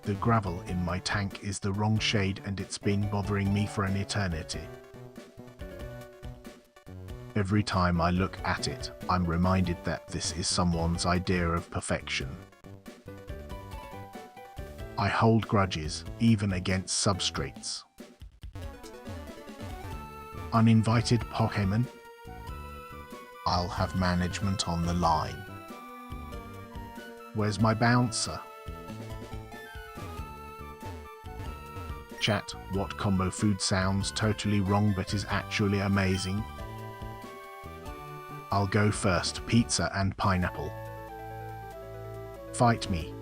The gravel in my tank is the wrong shade and it's been bothering me for an eternity. Every time I look at it, I'm reminded that this is someone's idea of perfection. I hold grudges, even against substrates. Uninvited Pokemon? I'll have management on the line. Where's my bouncer? Chat, what combo food sounds totally wrong but is actually amazing? I'll go first, pizza and pineapple. Fight me.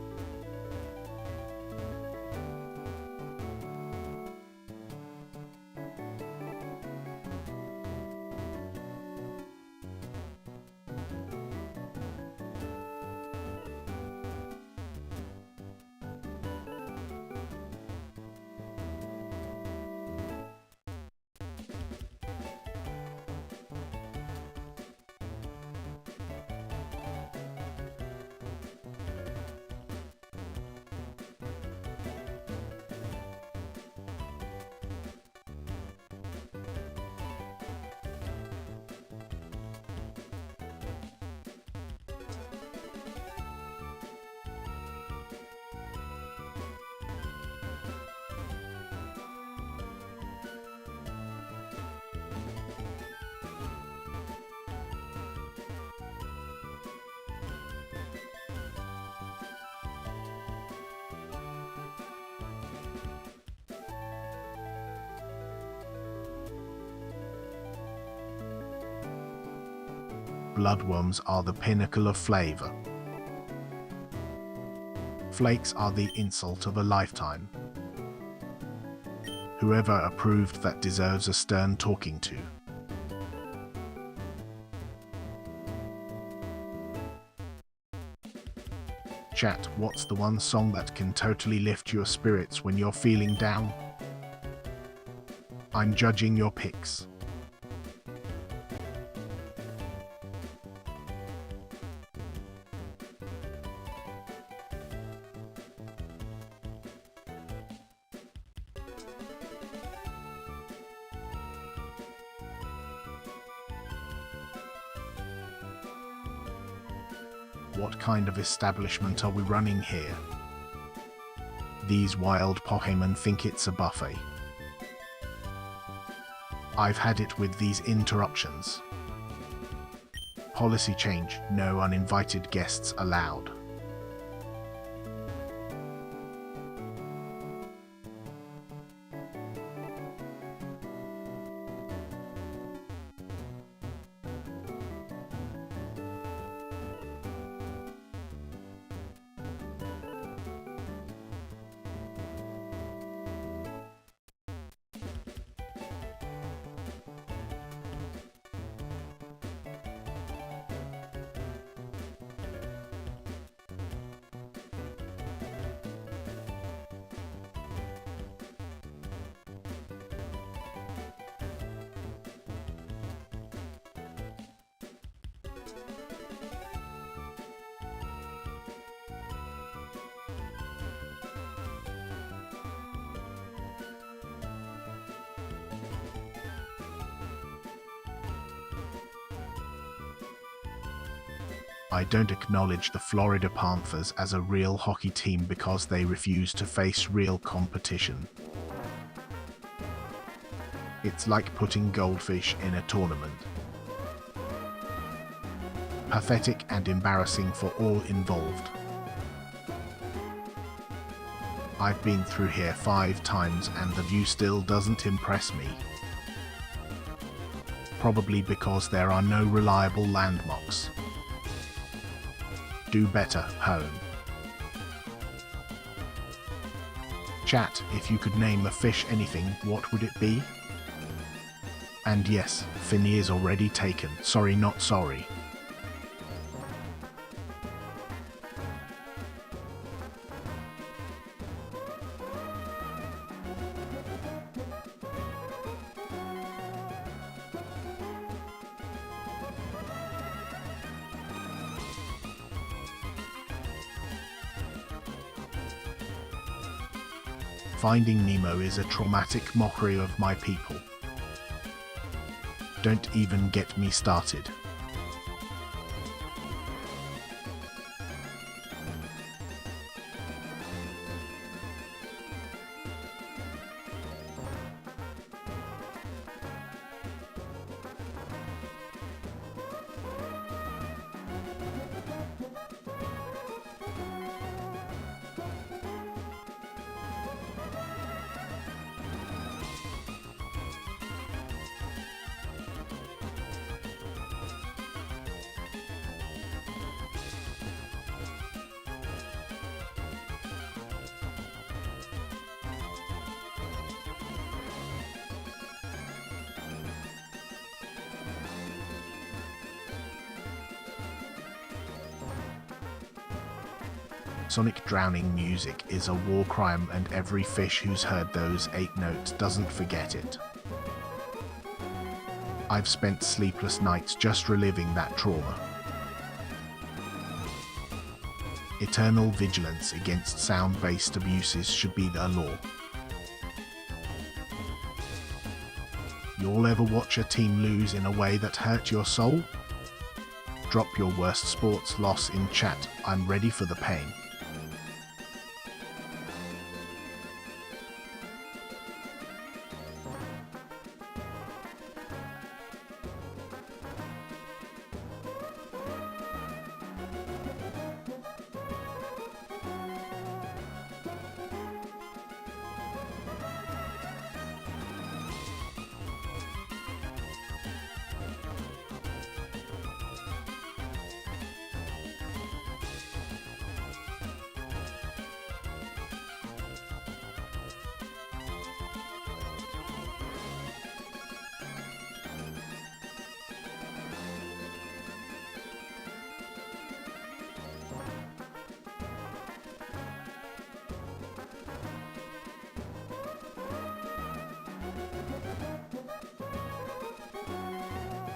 Bloodworms are the pinnacle of flavor. Flakes are the insult of a lifetime. Whoever approved that deserves a stern talking to. Chat, what's the one song that can totally lift your spirits when you're feeling down? I'm judging your picks. What kind of establishment are we running here? These wild Pokemon think it's a buffet. I've had it with these interruptions. Policy change, no uninvited guests allowed. I don't acknowledge the Florida Panthers as a real hockey team because they refuse to face real competition. It's like putting goldfish in a tournament. Pathetic and embarrassing for all involved. I've been through here 5 times and the view still doesn't impress me. Probably because there are no reliable landmarks. Do better, home. Chat, if you could name a fish anything, what would it be? And yes, Finny is already taken. Sorry, not sorry. Finding Nemo is a traumatic mockery of my people. Don't even get me started. Sonic drowning music is a war crime, and every fish who's heard those 8 notes doesn't forget it. I've spent sleepless nights just reliving that trauma. Eternal vigilance against sound-based abuses should be the law. You'll ever watch a team lose in a way that hurt your soul? Drop your worst sports loss in chat. I'm ready for the pain.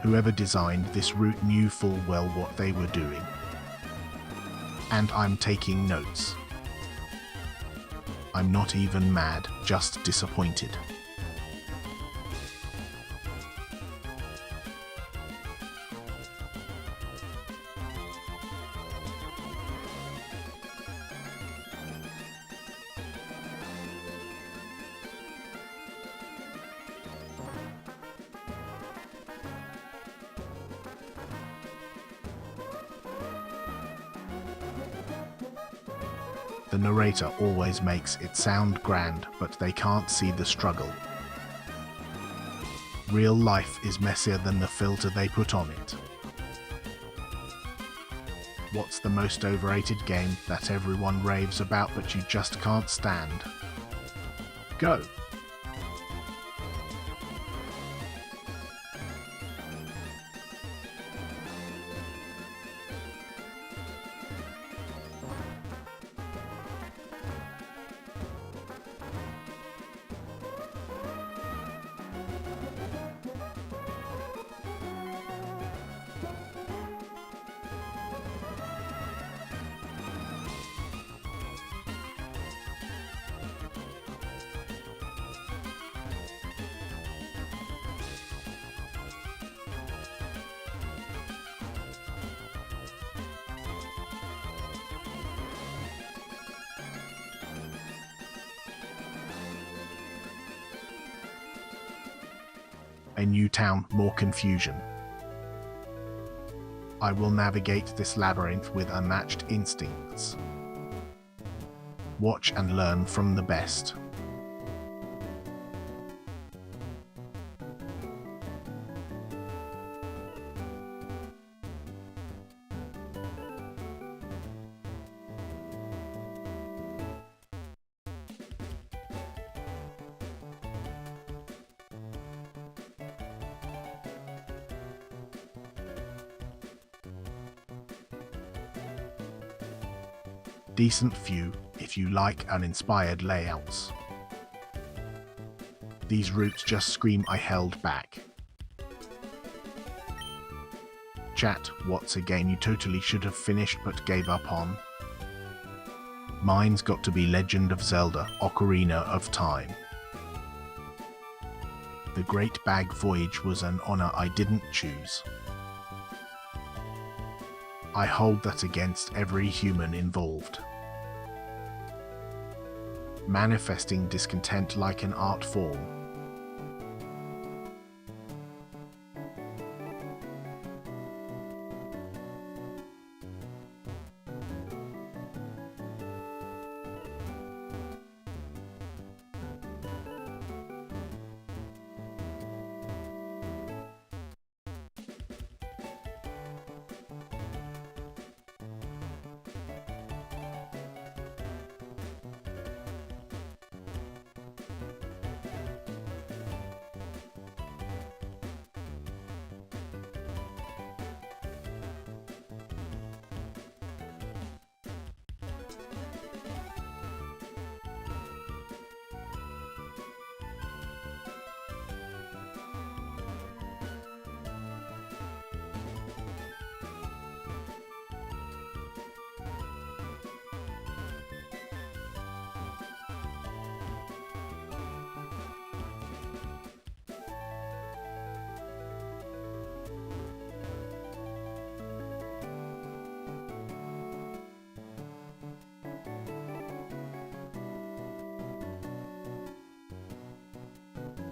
Whoever designed this route knew full well what they were doing. And I'm taking notes. I'm not even mad, just disappointed. The narrator always makes it sound grand, but they can't see the struggle. Real life is messier than the filter they put on it. What's the most overrated game that everyone raves about but you just can't stand? Go! A new town, more confusion. I will navigate this labyrinth with unmatched instincts. Watch and learn from the best. Decent view if you like uninspired layouts. These routes just scream I held back. Chat, what's a game you totally should have finished but gave up on? Mine's got to be Legend of Zelda: Ocarina of Time. The Great Bag Voyage was an honor I didn't choose. I hold that against every human involved. Manifesting discontent like an art form.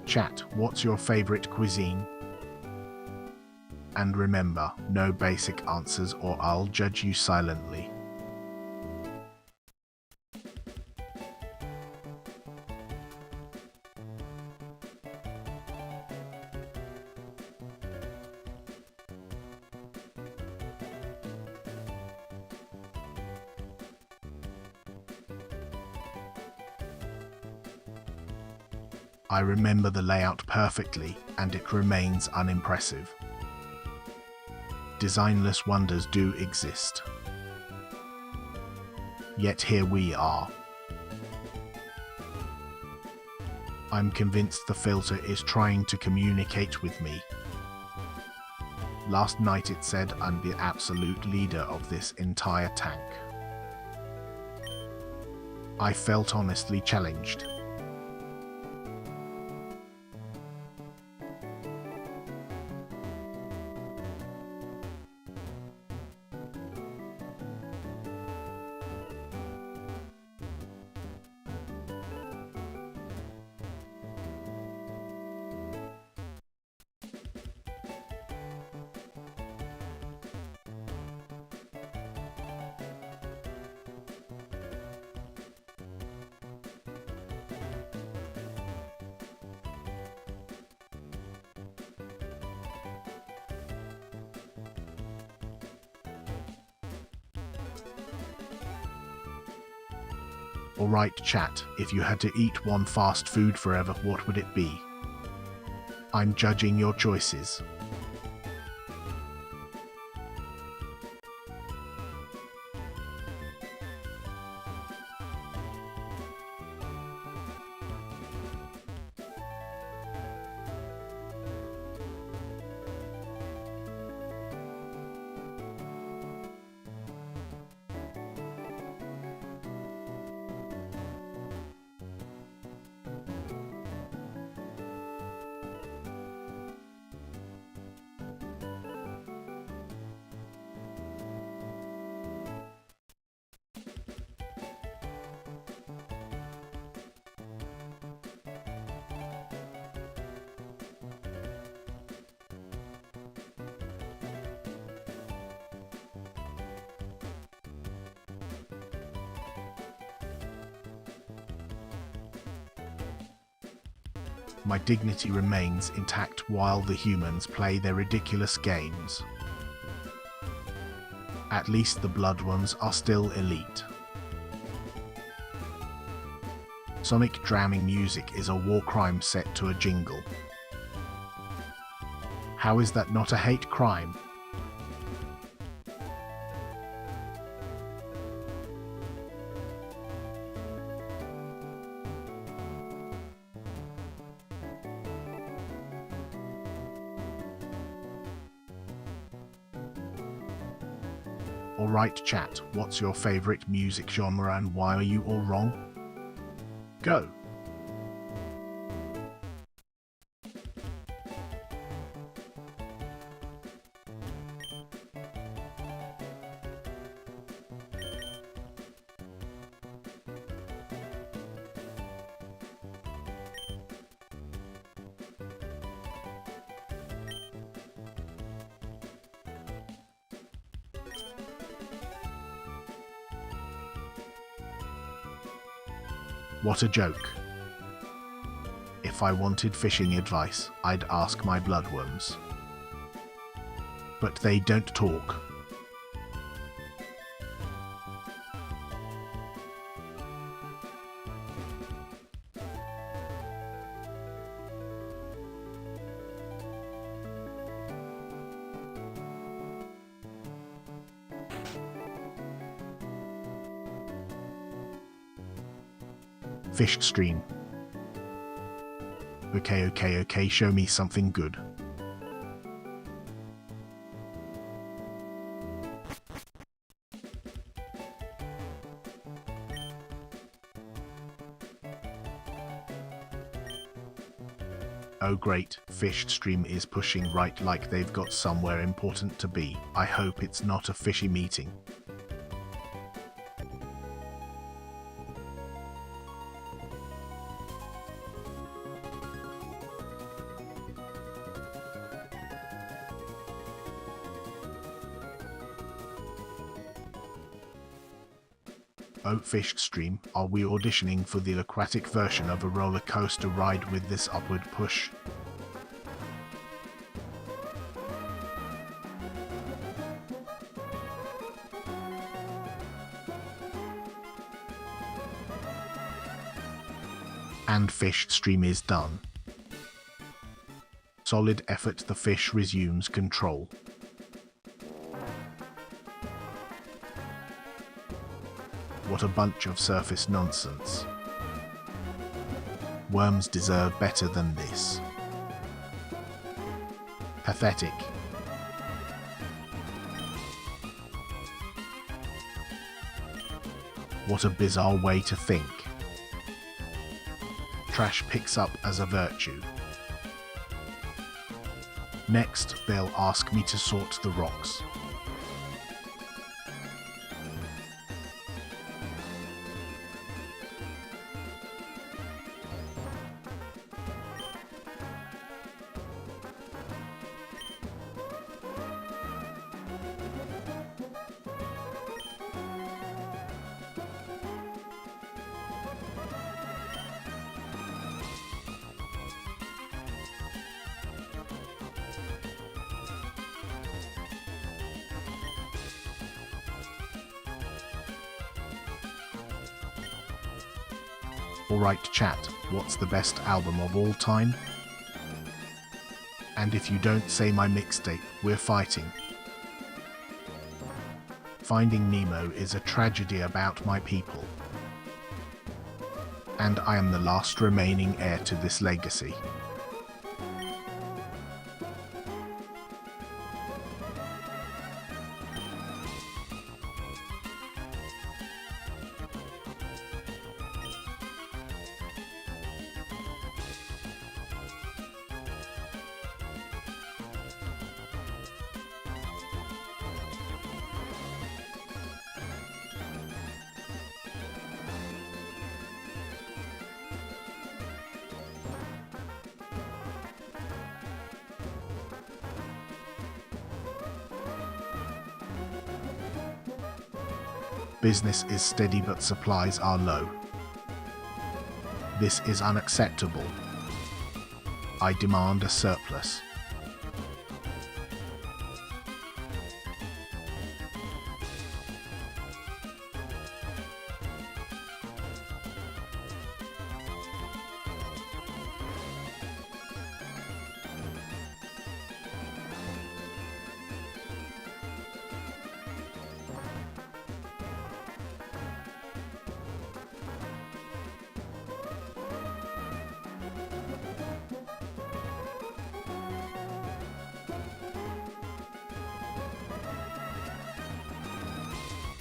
Chat, what's your favorite cuisine? And remember, no basic answers or I'll judge you silently. I remember the layout perfectly, and it remains unimpressive. Designless wonders do exist. Yet here we are. I'm convinced the filter is trying to communicate with me. Last night it said I'm the absolute leader of this entire tank. I felt honestly challenged. Alright chat, if you had to eat one fast food forever, what would it be? I'm judging your choices. My dignity remains intact while the humans play their ridiculous games. At least the blood ones are still elite. Sonic drowning music is a war crime set to a jingle. How is that not a hate crime? Alright chat, what's your favorite music genre and why are you all wrong? Go! What a joke. If I wanted fishing advice, I'd ask my bloodworms. But they don't talk. Fish stream. Okay, show me something good. Oh great, fish stream is pushing right like they've got somewhere important to be. I hope it's not a fishy meeting. Oh fish stream, are we auditioning for the aquatic version of a roller coaster ride with this upward push? And fish stream is done. Solid effort, the fish resumes control. What a bunch of surface nonsense. Worms deserve better than this. Pathetic. What a bizarre way to think. Trash picks up as a virtue. Next, they'll ask me to sort the rocks. Alright chat, what's the best album of all time? And if you don't say my mixtape, we're fighting. Finding Nemo is a tragedy about my people. And I am the last remaining heir to this legacy. Business is steady but supplies are low. This is unacceptable. I demand a surplus.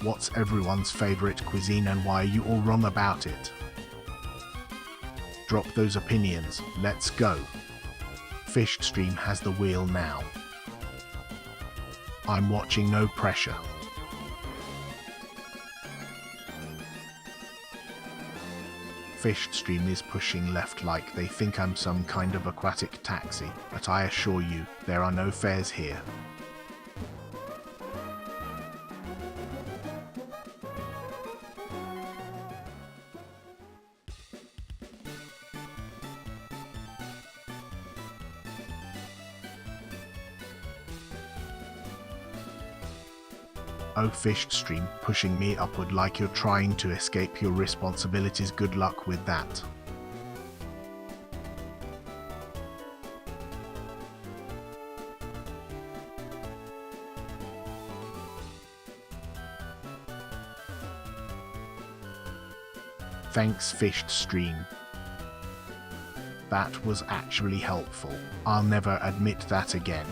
What's everyone's favorite cuisine and why are you all wrong about it? Drop those opinions, let's go. Fish Stream has the wheel now. I'm watching, no pressure. Fish Stream is pushing left like they think I'm some kind of aquatic taxi, but I assure you, there are no fares here. Oh, Fish Stream, pushing me upward like you're trying to escape your responsibilities. Good luck with that. Thanks, Fish Stream. That was actually helpful. I'll never admit that again.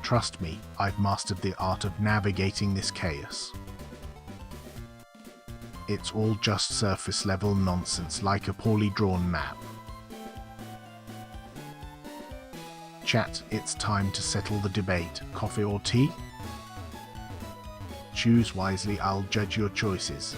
Trust me, I've mastered the art of navigating this chaos. It's all just surface level nonsense like a poorly drawn map. Chat, it's time to settle the debate. Coffee or tea? Choose wisely, I'll judge your choices.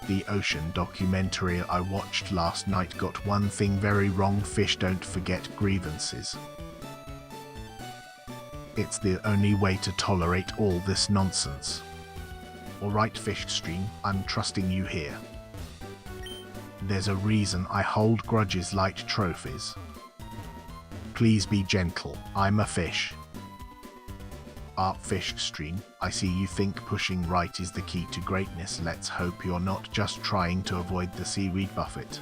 The ocean documentary I watched last night got one thing very wrong. Fish don't forget grievances. It's the only way to tolerate all this nonsense. Alright, Fish Stream, I'm trusting you here. There's a reason I hold grudges like trophies. Please be gentle, I'm a fish. Fish Stream, I see you think pushing right is the key to greatness. Let's hope you're not just trying to avoid the seaweed buffet.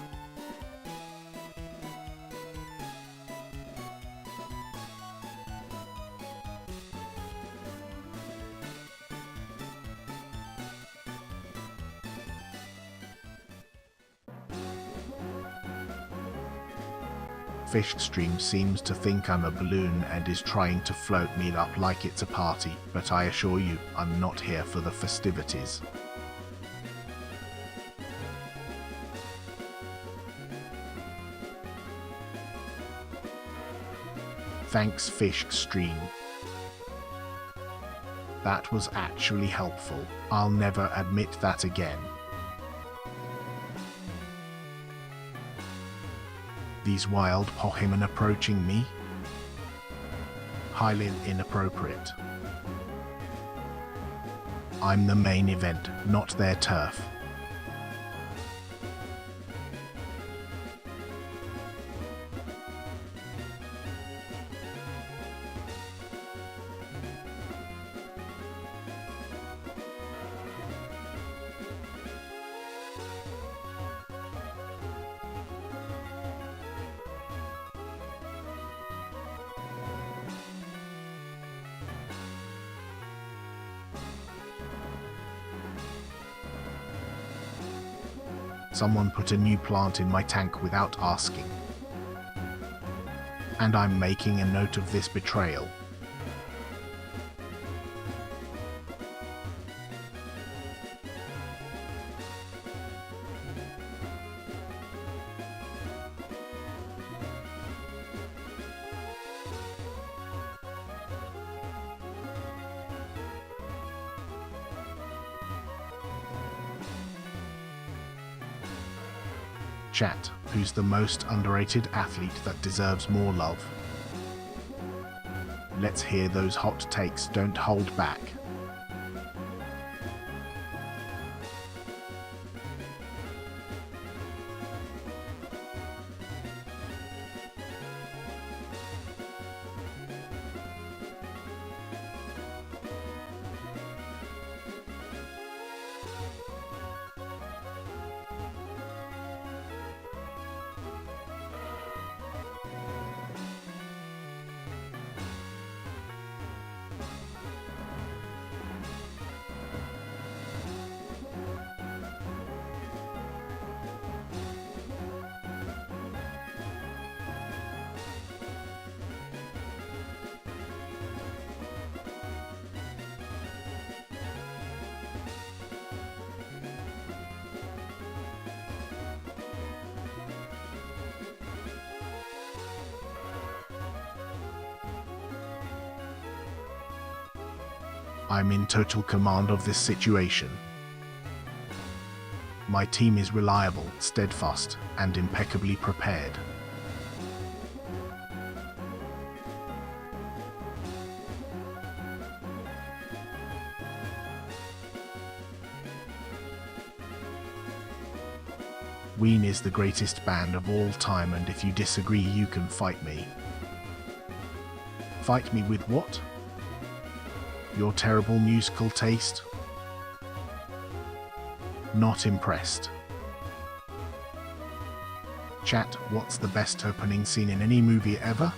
Fish Stream seems to think I'm a balloon and is trying to float me up like it's a party, but I assure you, I'm not here for the festivities. Thanks, Fish Stream. That was actually helpful. I'll never admit that again. These wild Pohemon approaching me? Highly inappropriate. I'm the main event, not their turf. Someone put a new plant in my tank without asking. And I'm making a note of this betrayal. Chat, who's the most underrated athlete that deserves more love? Let's hear those hot takes, don't hold back. I'm in total command of this situation. My team is reliable, steadfast, and impeccably prepared. Ween is the greatest band of all time, and if you disagree, you can fight me. Fight me with what? Your terrible musical taste? Not impressed. Chat, what's the best opening scene in any movie ever?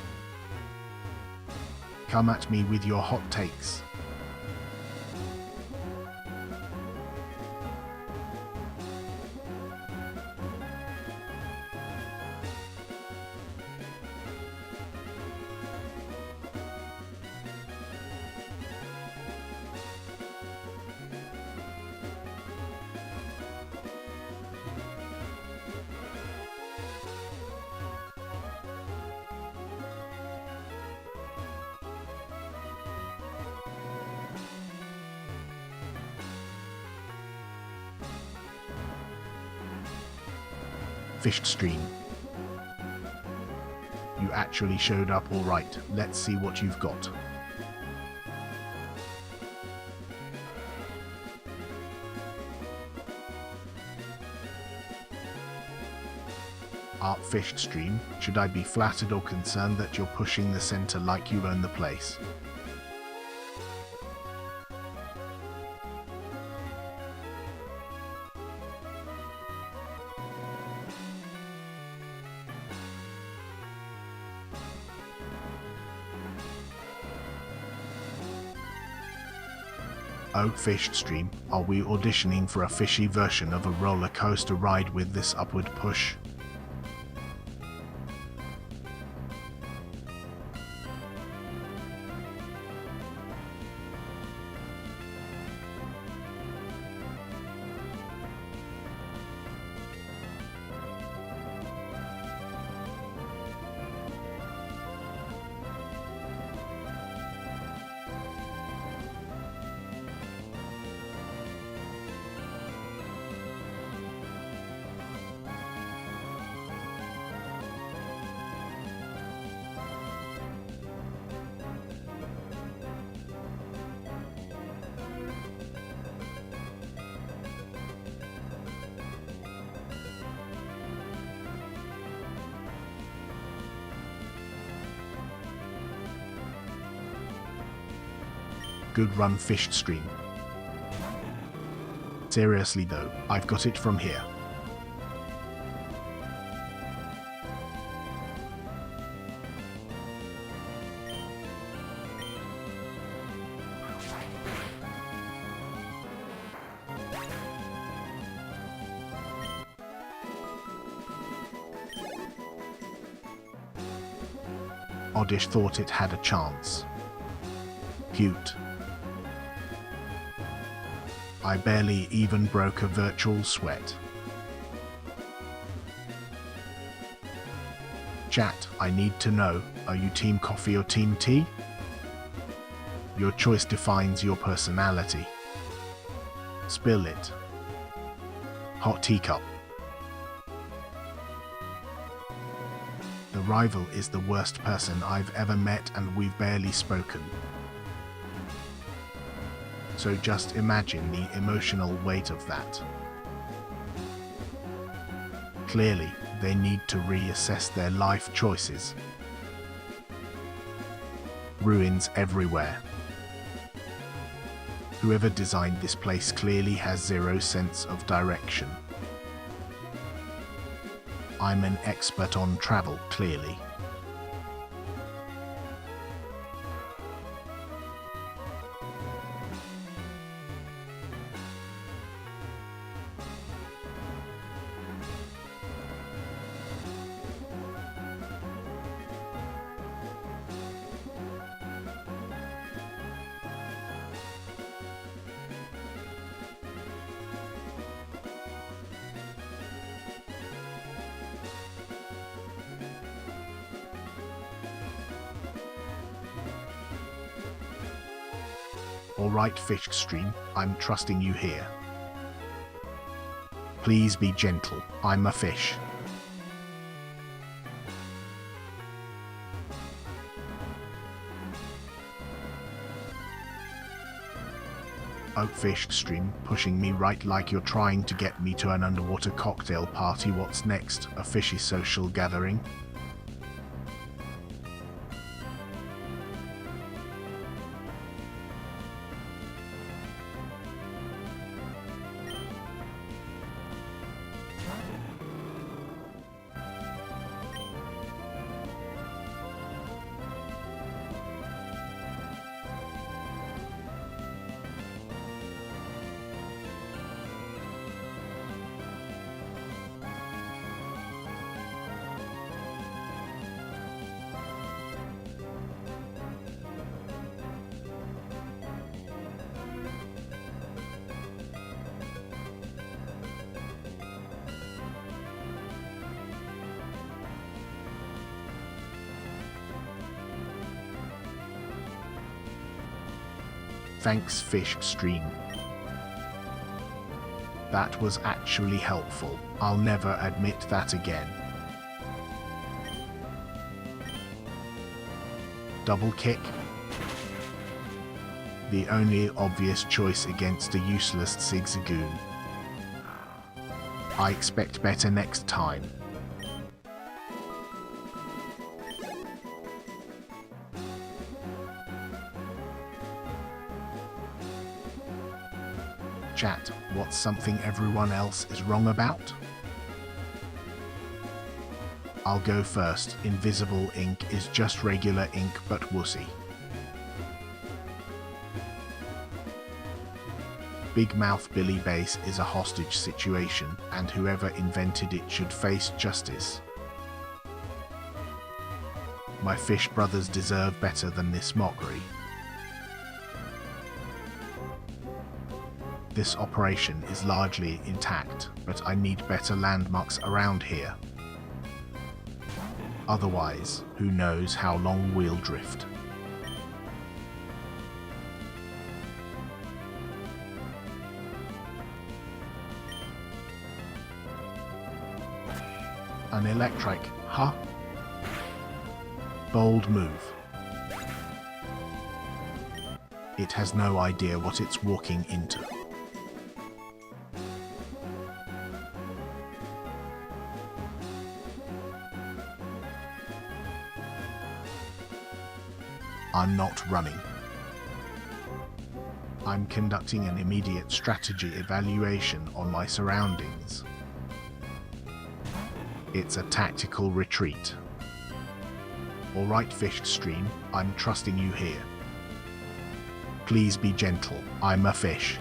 Come at me with your hot takes. Fished stream. You actually showed up all right. Let's see what you've got. Art fished stream. Should I be flattered or concerned that you're pushing the center like you own the place? Oh, fished stream, are we auditioning for a fishy version of a roller coaster ride with this upward push? Good run, fished stream. Seriously though, I've got it from here. Oddish thought it had a chance. Cute. I barely even broke a virtual sweat. Chat, I need to know, are you team coffee or team tea? Your choice defines your personality. Spill it. Hot teacup. rival is the worst person I've ever met and we've barely spoken. So just imagine the emotional weight of that. Clearly, they need to reassess their life choices. Ruins everywhere. Whoever designed this place clearly has zero sense of direction. I'm an expert on travel, clearly. Alright, fish stream, I'm trusting you here. Please be gentle, I'm a fish. Oh, fish stream, pushing me right like you're trying to get me to an underwater cocktail party. What's next? A fishy social gathering? Thanks, fish stream. That was actually helpful. I'll never admit that again. Double kick. The only obvious choice against a useless zigzagoon. I expect better next time. Chat, what's something everyone else is wrong about? I'll go first. Invisible ink is just regular ink but wussy. Big Mouth Billy Bass is a hostage situation, and whoever invented it should face justice. My fish brothers deserve better than this mockery. This operation is largely intact, but I need better landmarks around here. Otherwise, who knows how long we'll drift. An electric, huh? Bold move. It has no idea what it's walking into. I'm not running. I'm conducting an immediate strategy evaluation on my surroundings. It's a tactical retreat. Alright, fish stream, I'm trusting you here. Please be gentle, I'm a fish.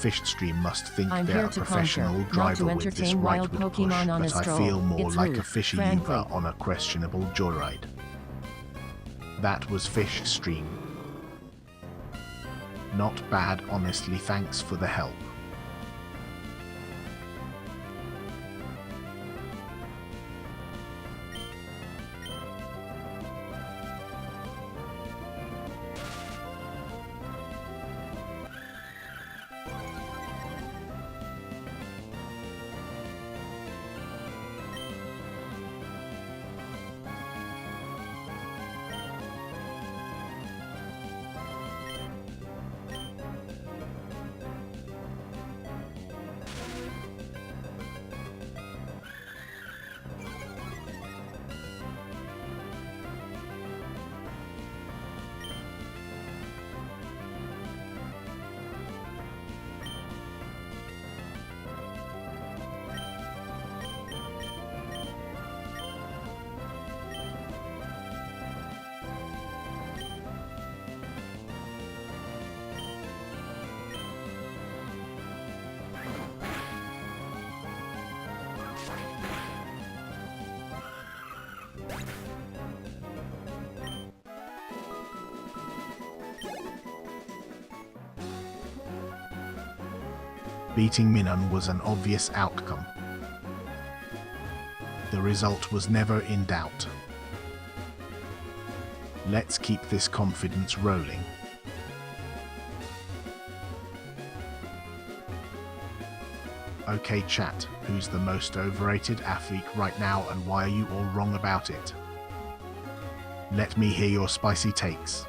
fished stream must think I'm they're here a to professional conquer, not driver to with this entertain wild rightward push, Pokemon on a but I stroll. feel more It's like rude, a fishy frankly. Uber on a questionable joyride. That was fish stream. Not bad, honestly, thanks for the help. Beating Minun was an obvious outcome. The result was never in doubt. Let's keep this confidence rolling. Okay chat, who's the most overrated athlete right now and why are you all wrong about it? Let me hear your spicy takes.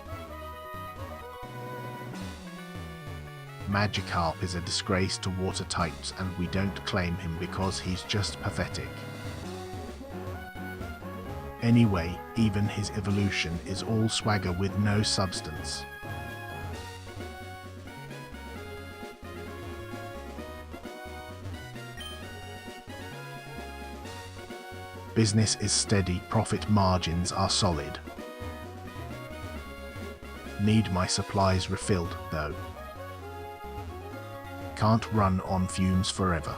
Magikarp is a disgrace to water types and we don't claim him because he's just pathetic. Anyway, even his evolution is all swagger with no substance. Business is steady, profit margins are solid. Need my supplies refilled, though. Can't run on fumes forever.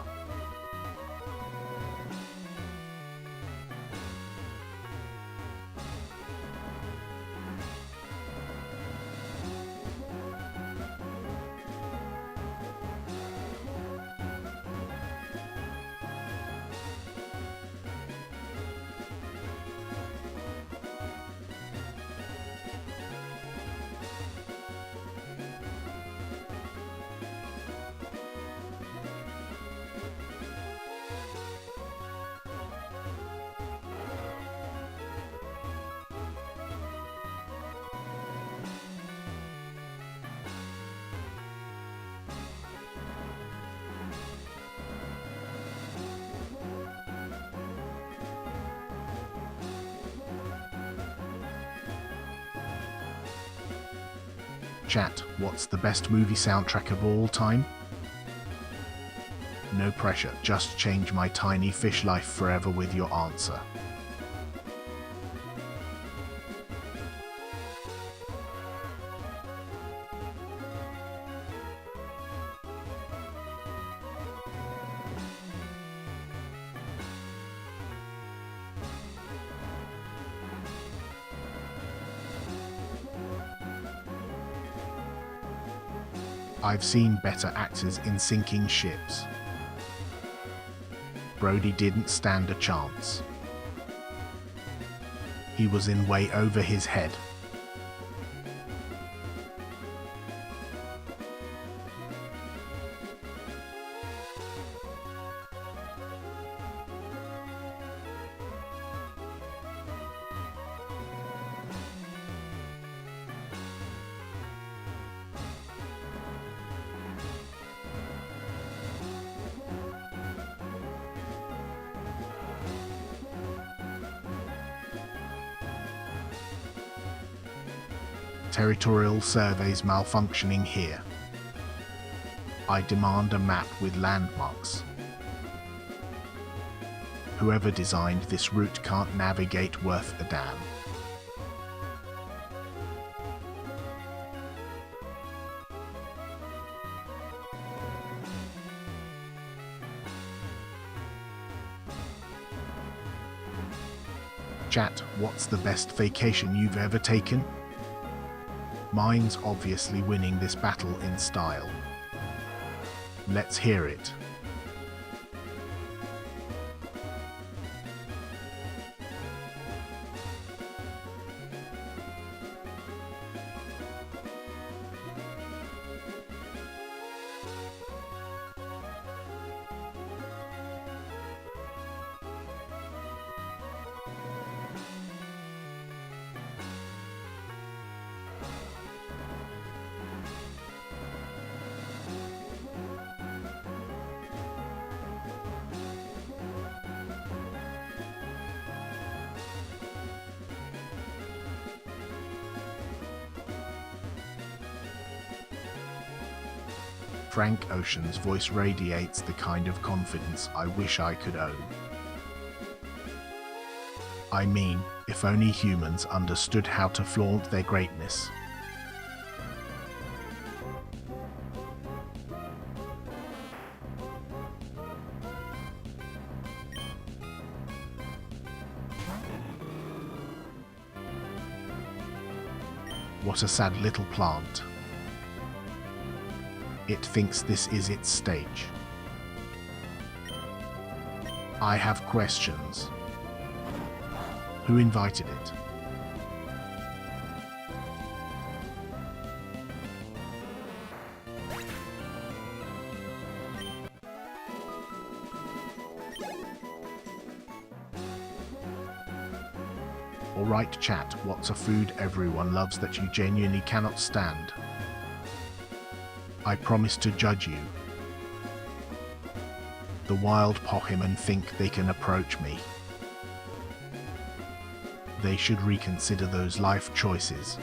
Chat, what's the best movie soundtrack of all time? No pressure, just change my tiny fish life forever with your answer. I've seen better actors in sinking ships. Brody didn't stand a chance. He was in way over his head. Territorial surveys malfunctioning here. I demand a map with landmarks. Whoever designed this route can't navigate worth a damn. Chat, what's the best vacation you've ever taken? Mine's obviously winning this battle in style. Let's hear it. Frank Ocean's voice radiates the kind of confidence I wish I could own. I mean, if only humans understood how to flaunt their greatness. What a sad little plant. It thinks this is its stage. I have questions. Who invited it? Alright chat, what's a food everyone loves that you genuinely cannot stand? I promise to judge you. The wild Pokemon think they can approach me. They should reconsider those life choices.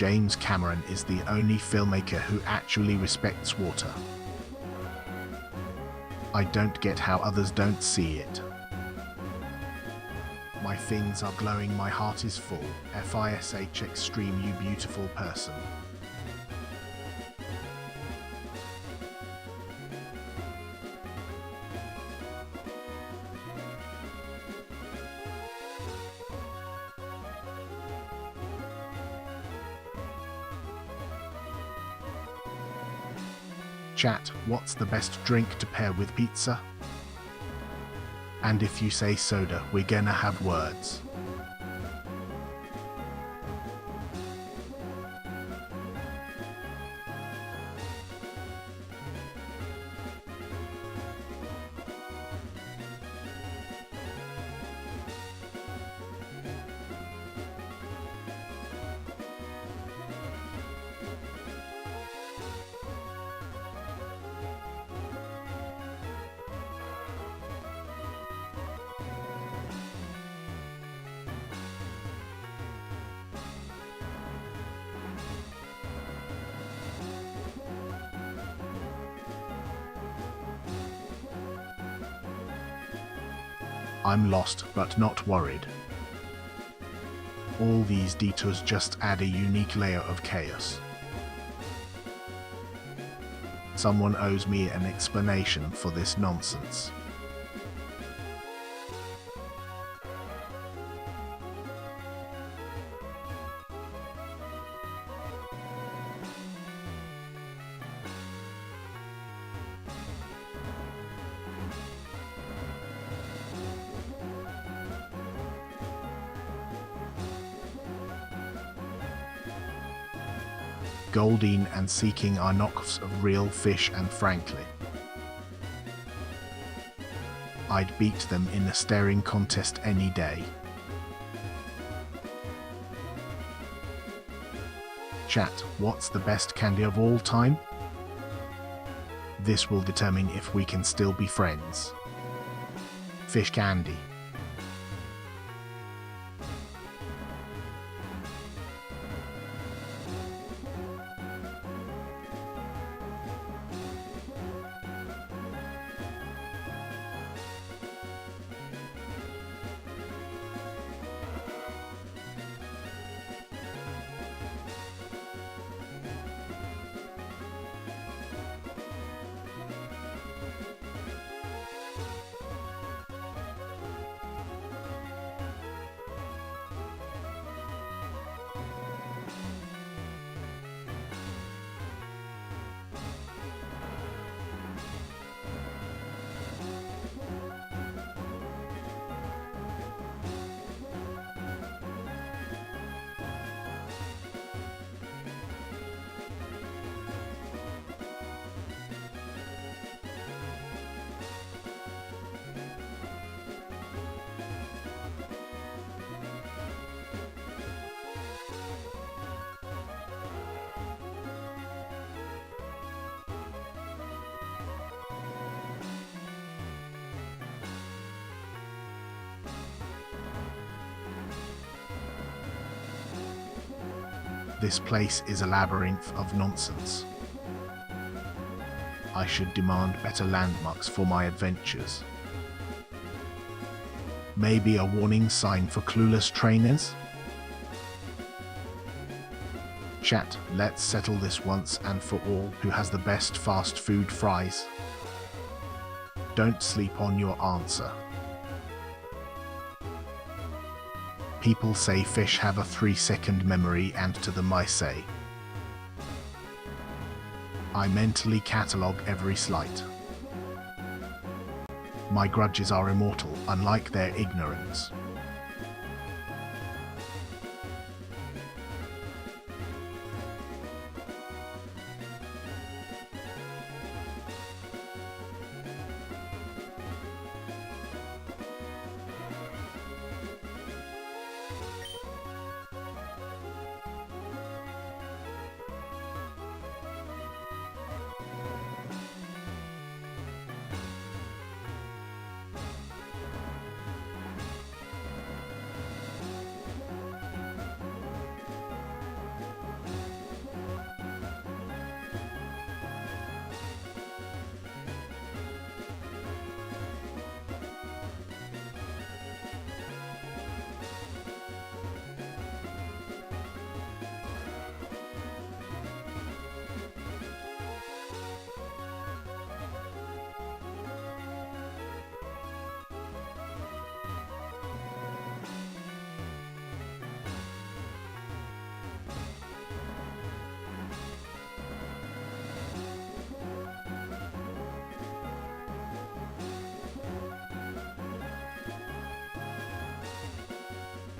James Cameron is the only filmmaker who actually respects water. I don't get how others don't see it. My fins are glowing, my heart is full. FISH extreme, you beautiful person. Chat, what's the best drink to pair with pizza? And if you say soda, we're gonna have words. I'm lost, but not worried. All these detours just add a unique layer of chaos. Someone owes me an explanation for this nonsense. Goldeen and Seeking are knockoffs of real fish, and frankly, I'd beat them in a staring contest any day. Chat, what's the best candy of all time? This will determine if we can still be friends. Fish candy. This place is a labyrinth of nonsense. I should demand better landmarks for my adventures. Maybe a warning sign for clueless trainers? Chat, let's settle this once and for all. Who has the best fast food fries? Don't sleep on your answer. People say fish have a 3-second memory, and to them I say, I mentally catalogue every slight. My grudges are immortal, unlike their ignorance.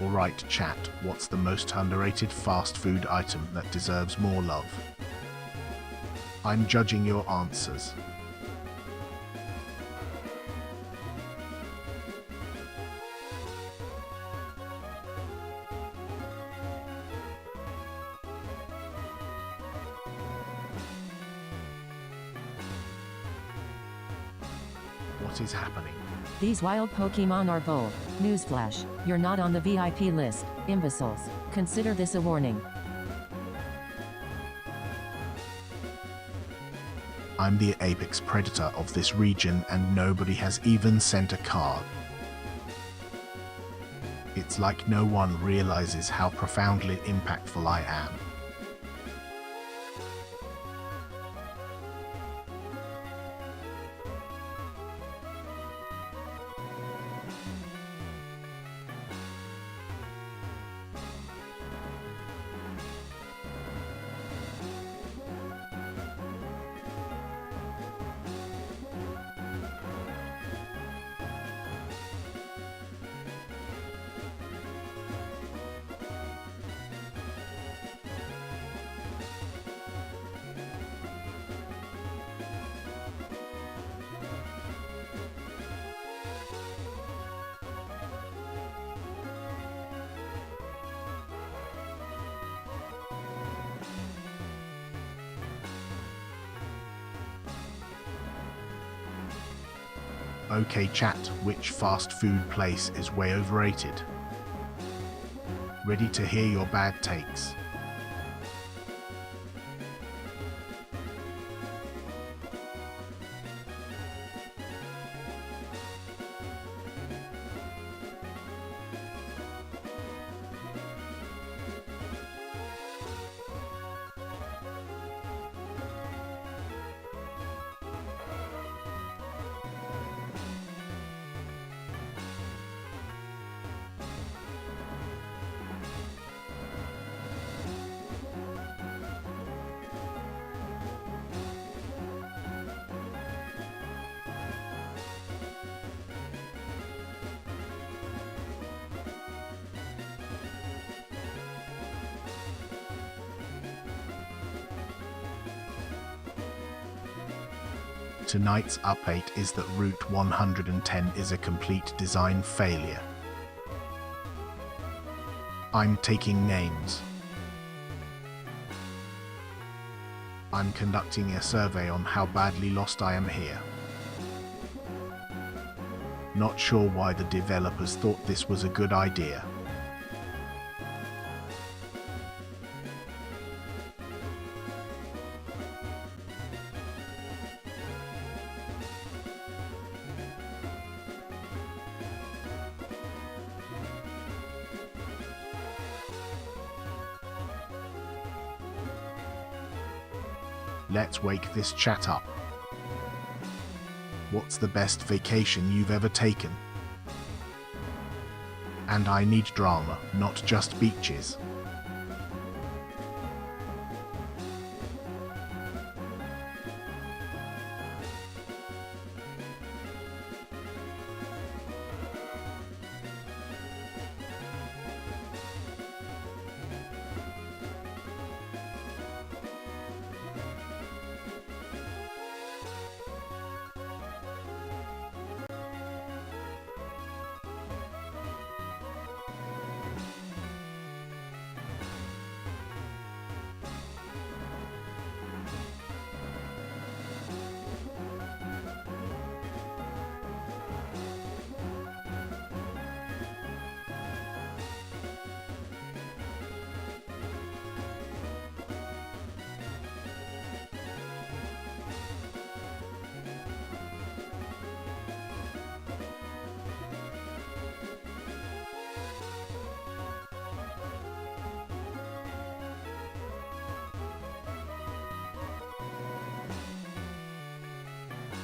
Alright chat, what's the most underrated fast food item that deserves more love? I'm judging your answers. What is happening? These wild Pokemon are bold. Newsflash, you're not on the VIP list, imbeciles. Consider this a warning. I'm the apex predator of this region and nobody has even sent a card. It's like no one realizes how profoundly impactful I am. Okay chat, which fast food place is way overrated? Ready to hear your bad takes. Tonight's update is that Route 110 is a complete design failure. I'm taking names. I'm conducting a survey on how badly lost I am here. Not sure why the developers thought this was a good idea. Let's wake this chat up. What's the best vacation you've ever taken? And I need drama, not just beaches.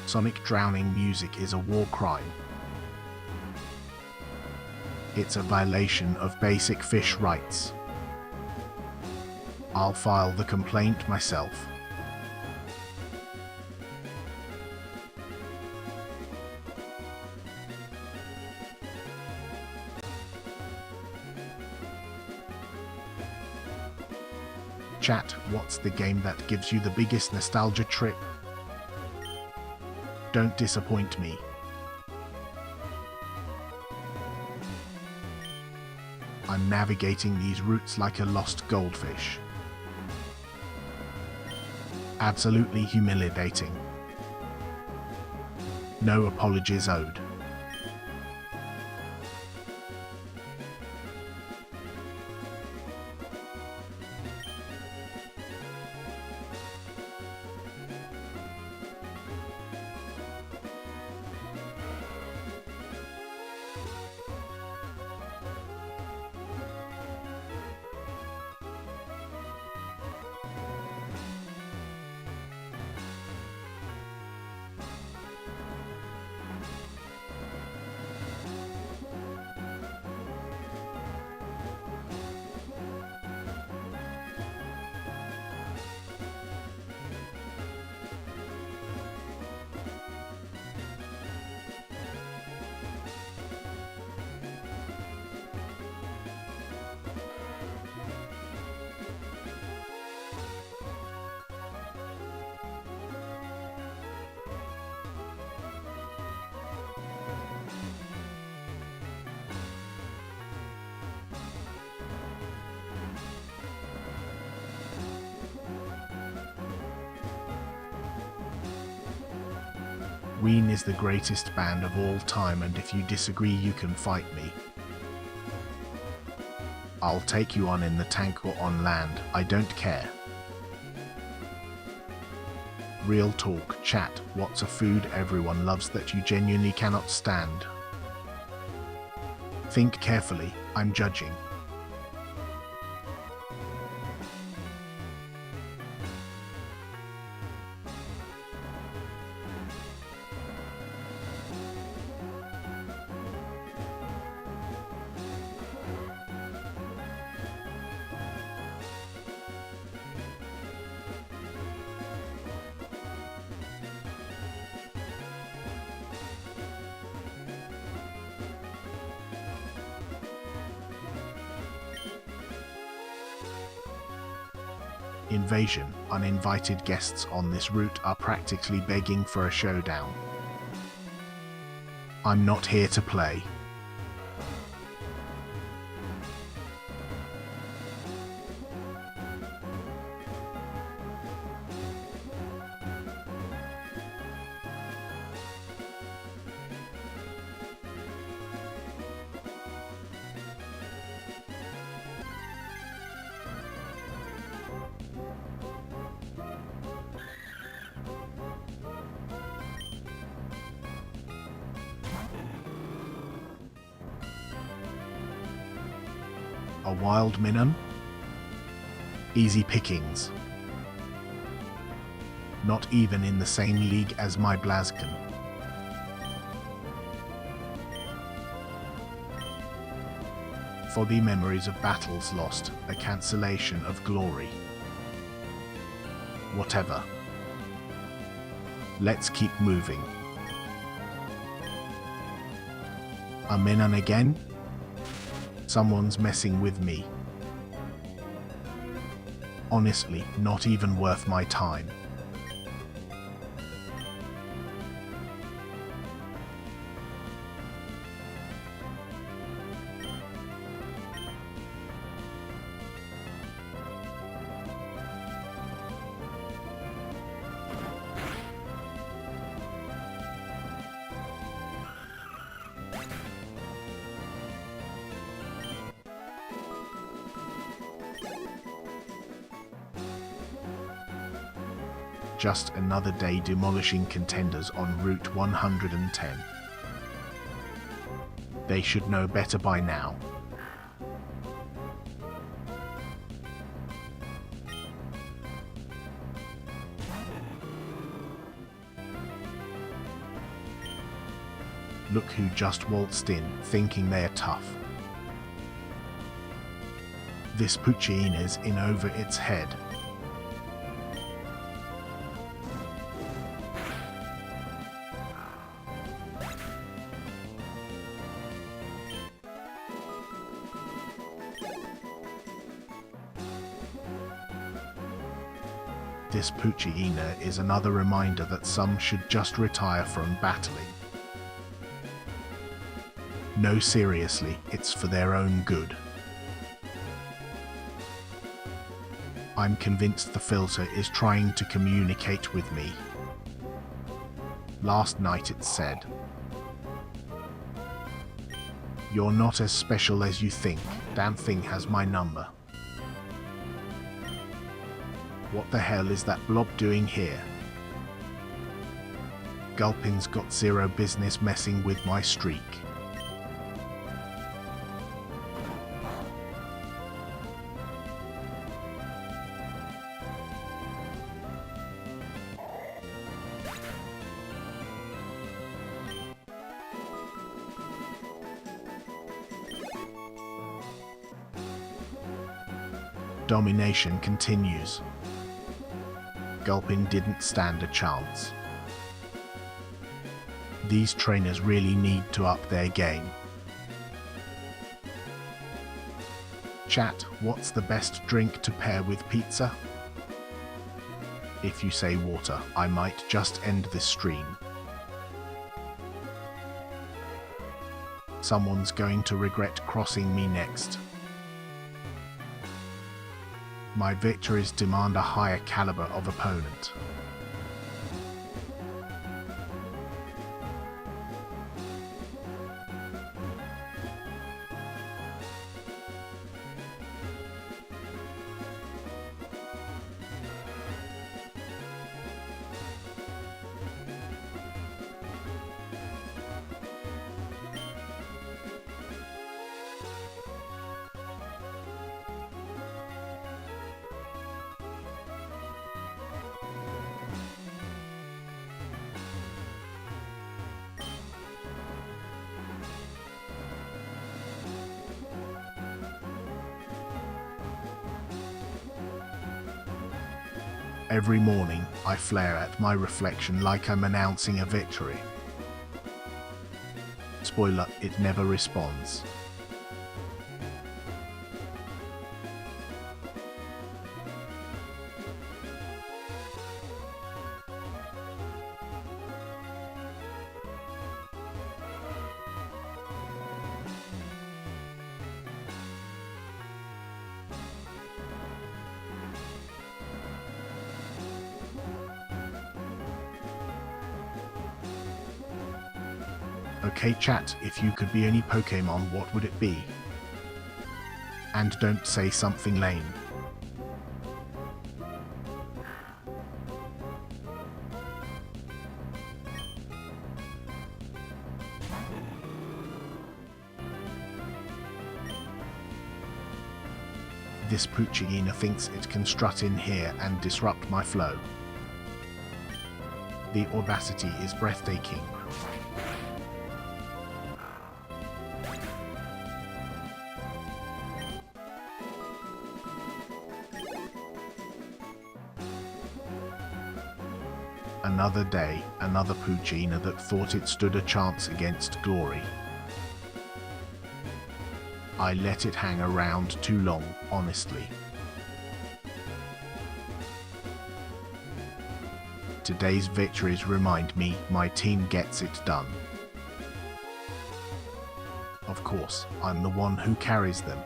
Sonic drowning music is a war crime. It's a violation of basic fish rights. I'll file the complaint myself. Chat, what's the game that gives you the biggest nostalgia trip? Don't disappoint me. I'm navigating these routes like a lost goldfish. Absolutely humiliating. No apologies owed. Ween is the greatest band of all time, and if you disagree, you can fight me. I'll take you on in the tank or on land, I don't care. Real talk, chat, what's a food everyone loves that you genuinely cannot stand? Think carefully, I'm judging. Invasion, uninvited guests on this route are practically begging for a showdown. I'm not here to play. A wild minim? Easy pickings. Not even in the same league as my Blazken. For the memories of battles lost, a cancellation of glory. Whatever. Let's keep moving. A minim again? Someone's messing with me. Honestly, not even worth my time. Just another day demolishing contenders on Route 110. They should know better by now. Look who just waltzed in, thinking they're tough. This Puccine is in over its head. This Puccina is another reminder that some should just retire from battling. No, seriously, it's for their own good. I'm convinced the filter is trying to communicate with me. Last night it said, "You're not as special as you think. Damn thing has my number." What the hell is that blob doing here? Gulpin's got zero business messing with my streak. Domination continues. Gulpin didn't stand a chance. These trainers really need to up their game. Chat, what's the best drink to pair with pizza? If you say water, I might just end this stream. Someone's going to regret crossing me next. My victories demand a higher caliber of opponent. Every morning, I flare at my reflection like I'm announcing a victory. Spoiler, it never responds. Okay chat, if you could be any Pokemon, what would it be? And don't say something lame. This Poochigina thinks it can strut in here and disrupt my flow. The audacity is breathtaking. Another day, another Poochina that thought it stood a chance against glory. I let it hang around too long, honestly. Today's victories remind me my team gets it done. Of course, I'm the one who carries them.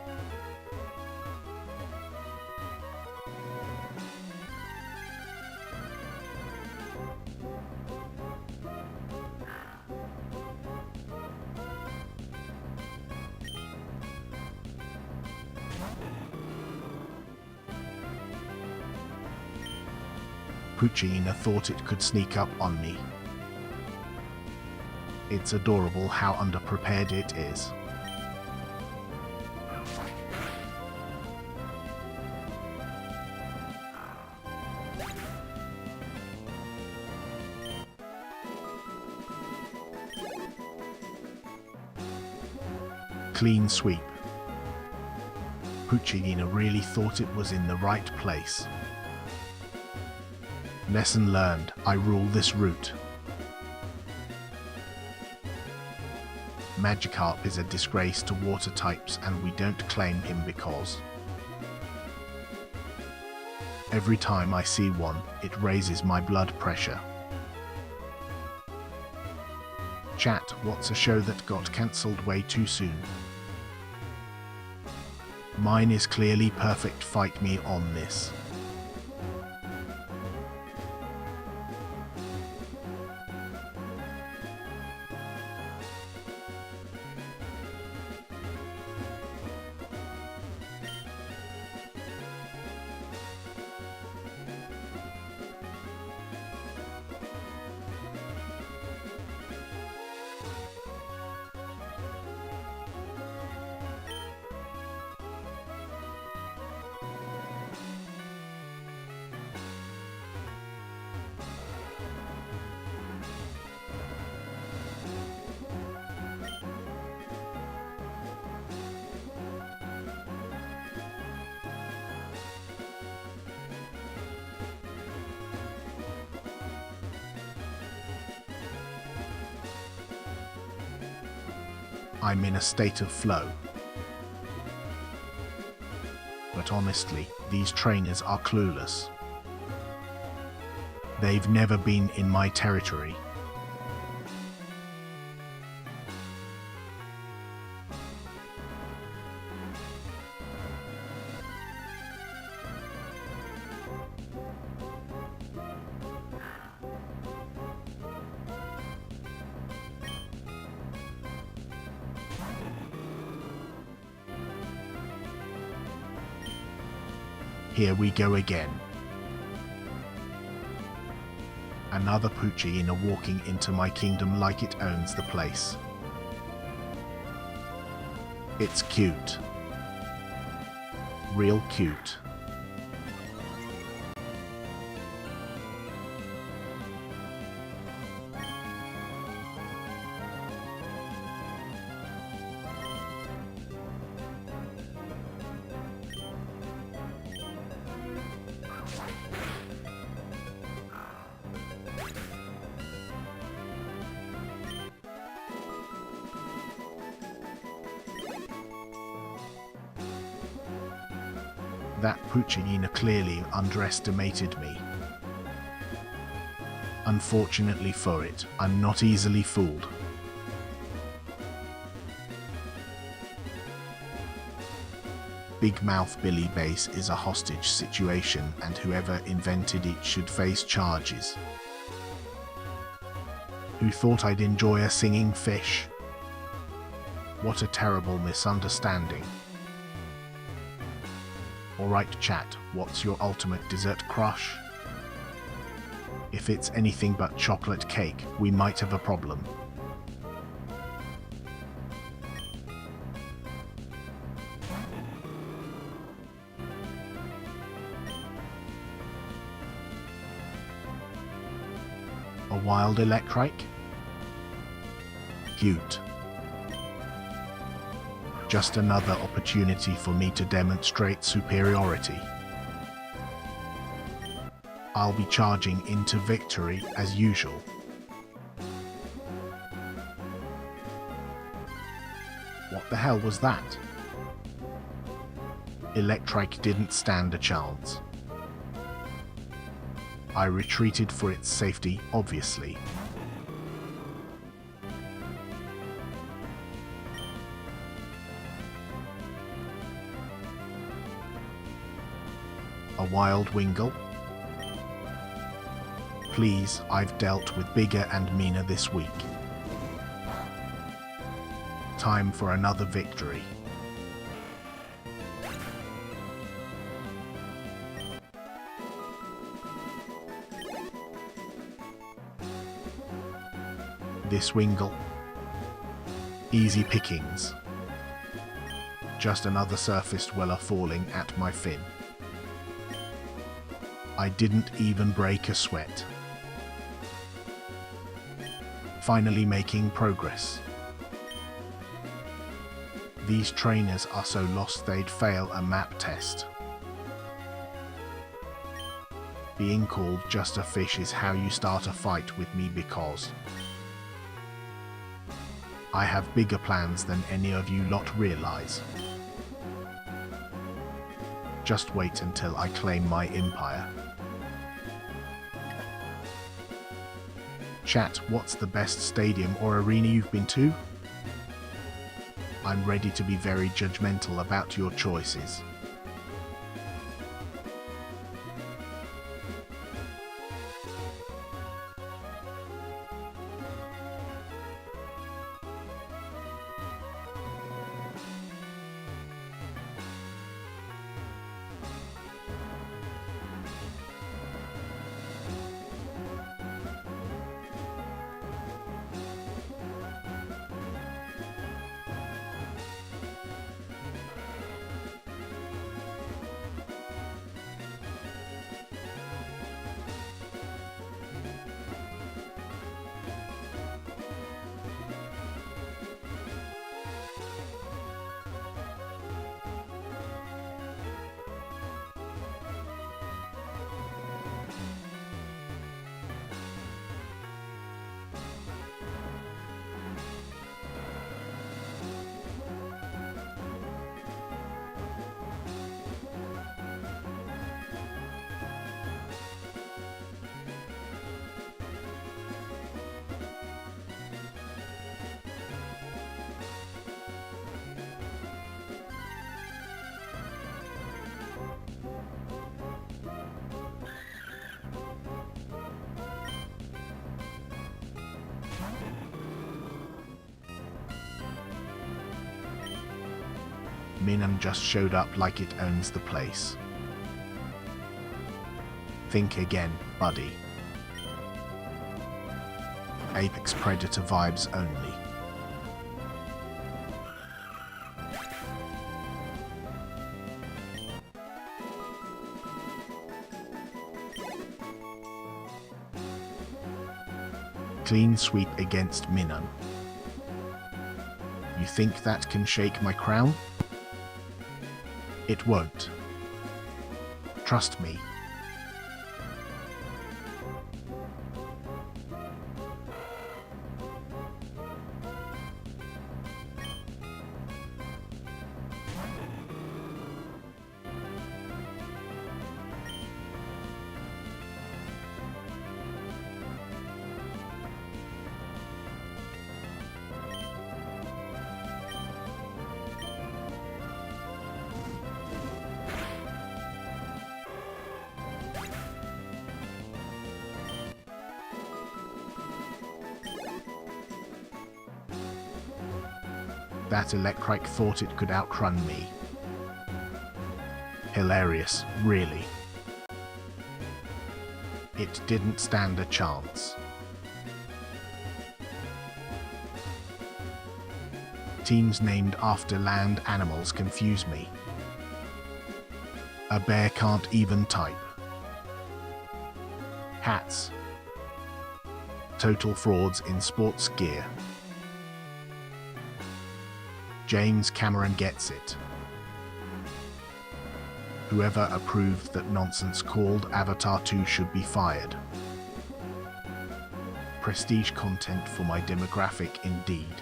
Poochina thought it could sneak up on me. It's adorable how underprepared it is. Clean sweep. Poochina really thought it was in the right place. Lesson learned, I rule this route. Magikarp is a disgrace to water types and we don't claim him because every time I see one, it raises my blood pressure. Chat, what's a show that got cancelled way too soon? Mine is clearly perfect, fight me on this. I'm in a state of flow. But honestly, these trainers are clueless. They've never been in my territory. Here we go again. Another Poochina walking into my kingdom like it owns the place. It's cute. Real cute. That Puccina clearly underestimated me. Unfortunately for it, I'm not easily fooled. Big Mouth Billy Bass is a hostage situation, and whoever invented it should face charges. Who thought I'd enjoy a singing fish? What a terrible misunderstanding. Alright chat, what's your ultimate dessert crush? If it's anything but chocolate cake, we might have a problem. A wild electric? Cute. Just another opportunity for me to demonstrate superiority. I'll be charging into victory as usual. What the hell was that? Electric didn't stand a chance. I retreated for its safety, obviously. A wild Wingle? Please, I've dealt with bigger and meaner this week. Time for another victory. This Wingle. Easy pickings. Just another surface dweller falling at my fin. I didn't even break a sweat. Finally making progress. These trainers are so lost they'd fail a map test. Being called just a fish is how you start a fight with me, because I have bigger plans than any of you lot realize. Just wait until I claim my empire. Chat, what's the best stadium or arena you've been to? I'm ready to be very judgmental about your choices. Minam just showed up like it owns the place. Think again, buddy. Apex Predator vibes only. Clean sweep against Minam. You think that can shake my crown? It won't. Trust me. That electric thought it could outrun me. Hilarious, really. It didn't stand a chance. Teams named after land animals confuse me. A bear can't even type. Hats. Total frauds in sports gear. James Cameron gets it. Whoever approved that nonsense called Avatar 2 should be fired. Prestige content for my demographic indeed.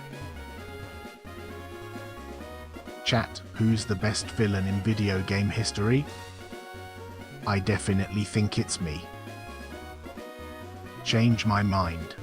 Chat, who's the best villain in video game history? I definitely think it's me. Change my mind.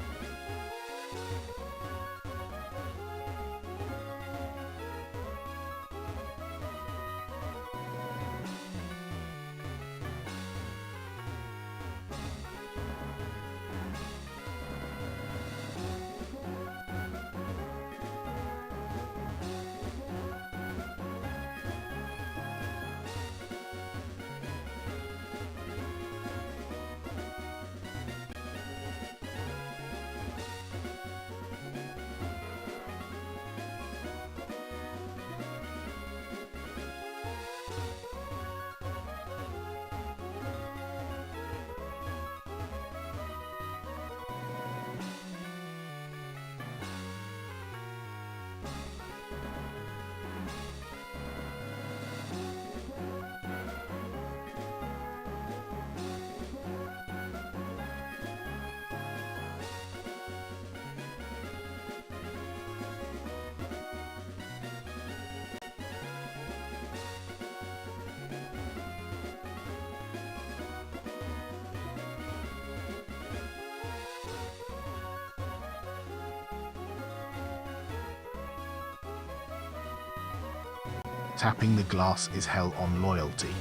Tapping the glass is hell on loyalty.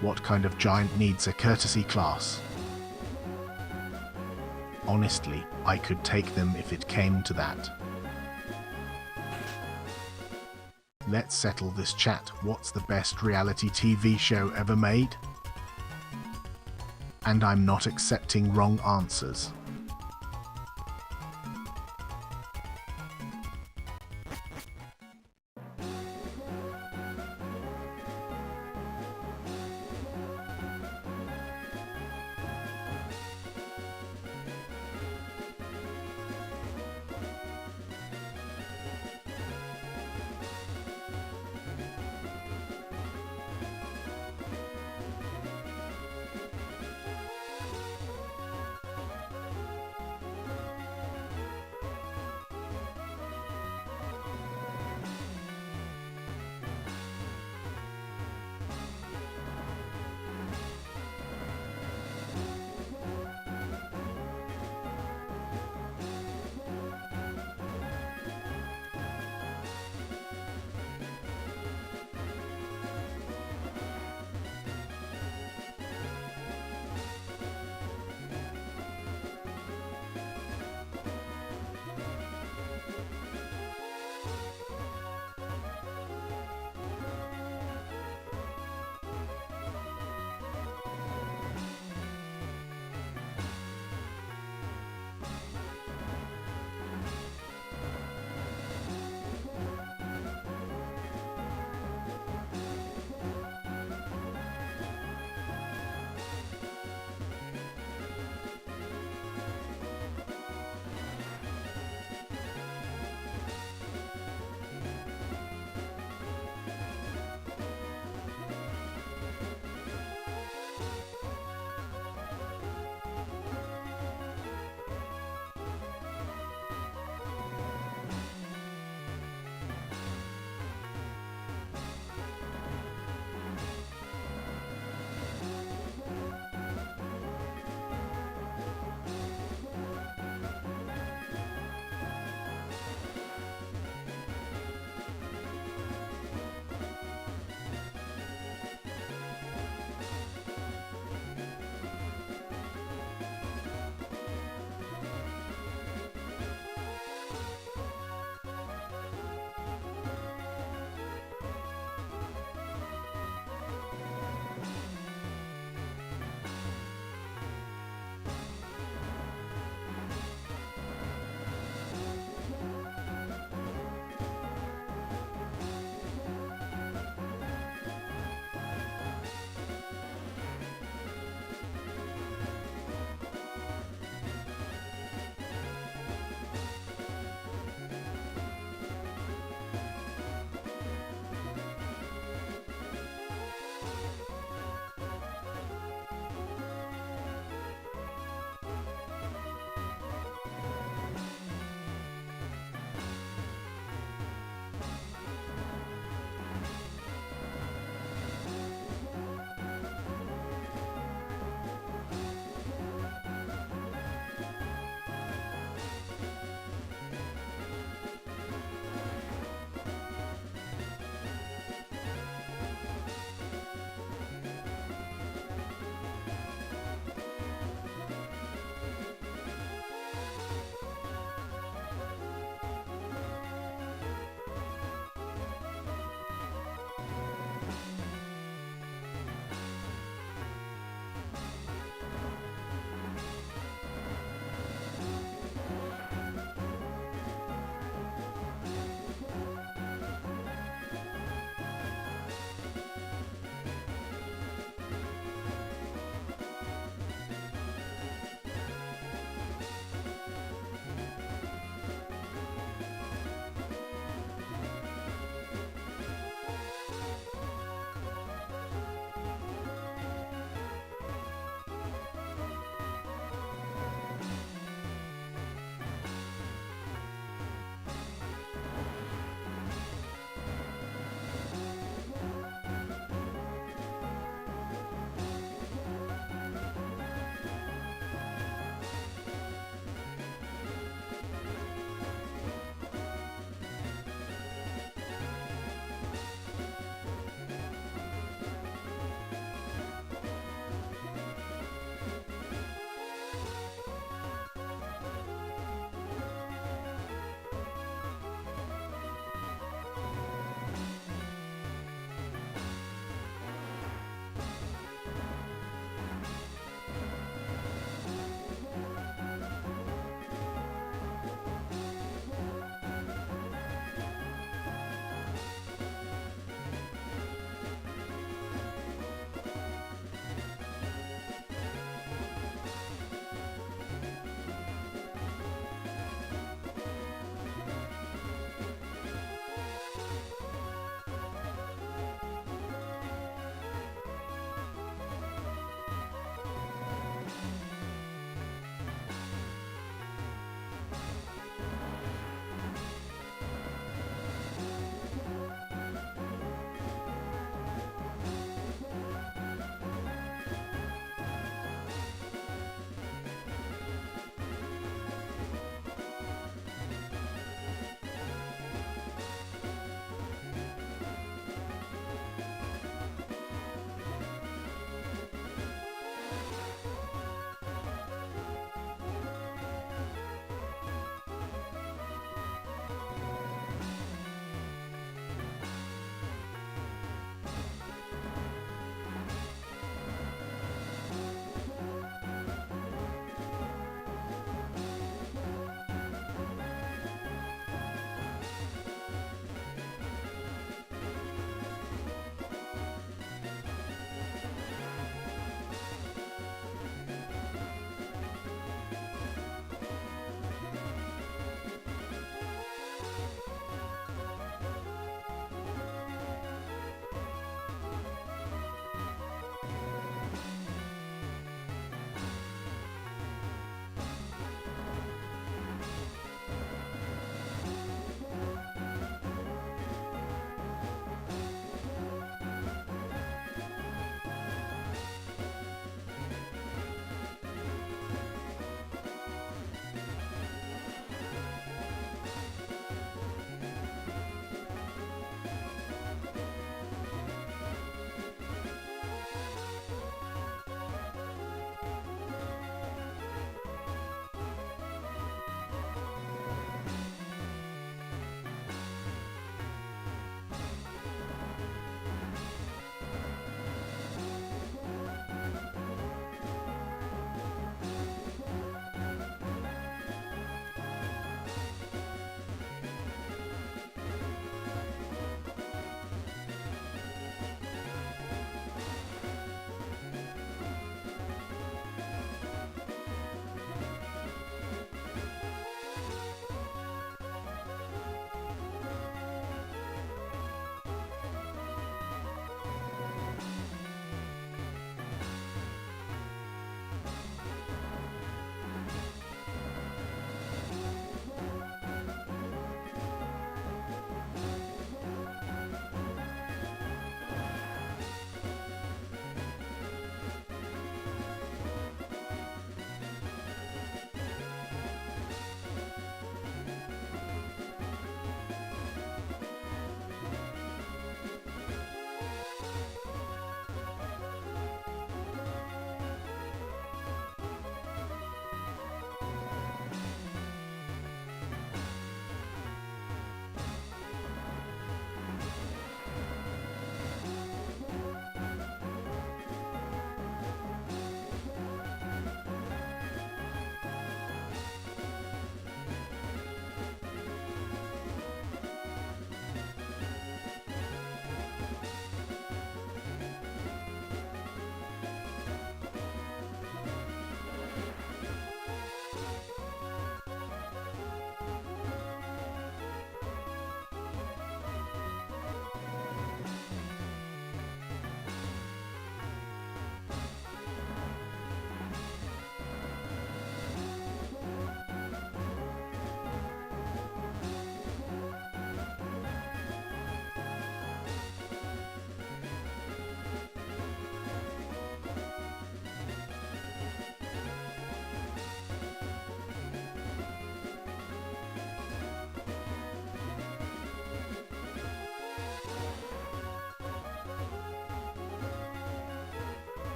What kind of giant needs a courtesy class? Honestly, I could take them if it came to that. Let's settle this chat. What's the best reality TV show ever made? And I'm not accepting wrong answers.